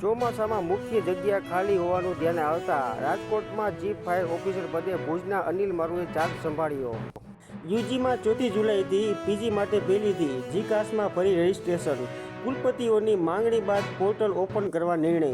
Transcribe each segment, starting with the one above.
ચોમાસામાં મુખ્ય જગ્યા ખાલી હોવાનું ધ્યાને આવતા રાજકોટમાં ચીફ ફાયર ઓફિસર પદે ભુજના અનિલ મારુએ ચાર્જ સંભાળ્યો। યુજીમાં 4 જુલાઈથી, પીજી માટે 1લી જીકાસમાં ફરી રજીસ્ટ્રેશન, કુલપતિઓની માંગણી બાદ પોર્ટલ ઓપન કરવા નિર્ણય।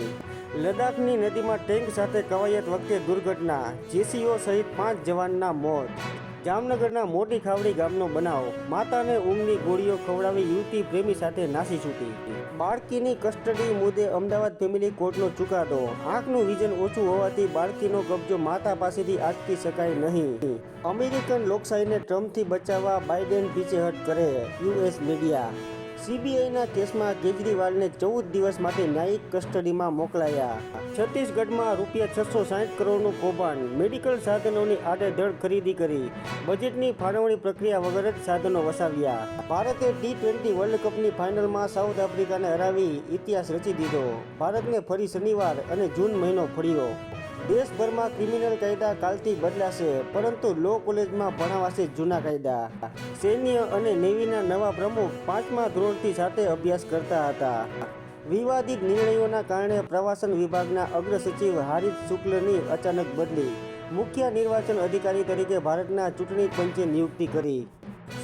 લદ્દાખની નદીમાં ટેન્ક સાથે કવાયત વખતે દુર્ઘટના, જેસીઓ સહિત 5 જવાનના મોત। જામનગરના મોટી ખાવડી ગામનો બનાવ, માતાને ઊંઘની ગોળીઓ ખવડાવી યુવતી પ્રેમી સાથે નાસી છૂટી। બાળકીની કસ્ટડી મુદ્દે અમદાવાદ ફેમિલી કોર્ટનો ચુકાદો, આંખનું વિઝન ઓછું હોવાથી બાળકીનો કબજો માતા પાસેથી આંચકી શકાય નહીં। અમેરિકન લોકશાહીને ટ્રમ્પથી બચાવવા બાઇડેન પીછેહટ કરે, યુએસ મીડિયા। સીબીઆઈના કેસમાં કેજરીવાલને 14 દિવસ માટે ન્યાયિક કસ્ટડીમાં મોકલાયા। છત્તીસગઢમાં ₹660 કરોડનું કૌભાંડ, મેડિકલ સાધનોની આડેધડ ખરીદી કરી, બજેટની ફાળવણી પ્રક્રિયા વગર જ સાધનો વસાવ્યા। ભારતે T20 વર્લ્ડ કપની ફાઇનલમાં સાઉથ આફ્રિકાને હરાવી ઇતિહાસ રચી દીધો। ભારતને ફરી શનિવાર અને જૂન મહિનો ફળ્યો। દેશભરમાં ક્રિમિનલ કાયદા કાલથી બદલાશે, પરંતુ લો કોલેજમાં ભણાવાશે જૂના કાયદા। સૈન્ય અને નેવીના નવા પ્રમુખ 5મા ધોરણથી સાથે અભ્યાસ કરતા હતા। વિવાદિત નિર્ણયોના કારણે પ્રવાસન વિભાગના અગ્ર સચિવ હારિત શુક્લની અચાનક બદલી, મુખ્ય નિર્વાચન અધિકારી તરીકે ભારતના ચૂંટણી પંચે નિયુક્તિ કરી।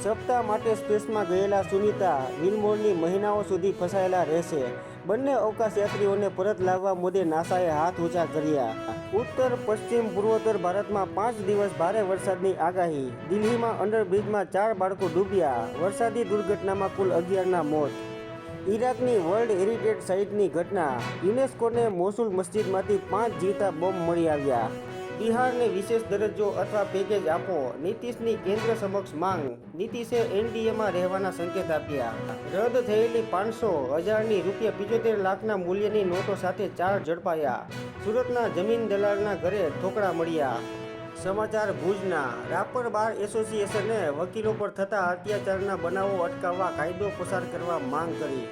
સપ્તાહ માટે સ્પેસમાં ગયેલા સુનીતા વિલમોરની મહિનાઓ સુધી ફસાયેલા રહેશે, બંને અવકાશયાત્રીઓને પરત લાવવા મુદ્દે નાસાએ હાથ ઊંચા કર્યા। ઉત્તર પશ્ચિમ પૂર્વોત્તર ભારતમાં 5 દિવસ ભારે વરસાદની આગાહી, દિલ્હીમાં અંડરબ્રિજમાં 4 બાળકો ડૂબ્યા, વરસાદી દુર્ઘટનામાં કુલ 11ના મોત। ઈરાકની વર્લ્ડ હેરિટેજ સાઇટની ઘટના, યુનેસ્કોને મોસુલ મસ્જિદમાંથી 5 જીવતા બોમ્બ મળી આવ્યા। બિહારને વિશેષ દરજ્જો અથવા પેકેજ આપો, નીતિશની કેન્દ્ર સમક્ષ માંગ, નીતિશે એનડીએમાં રહેવાના સંકેત આપ્યા। રદ થયેલી 500, 1000ની ₹75 લાખના મૂલ્યની નોટો સાથે 4 ઝડપાયા। સુરતના જમીન દલાલના ઘરે ઠોકરા મળ્યા। સમાચાર ભુજના, રાપર બાર એસોસિએશને વકીલો પર થતા અત્યાચારના બનાવો અટકાવવા કાયદો પસાર કરવા માંગ કરી।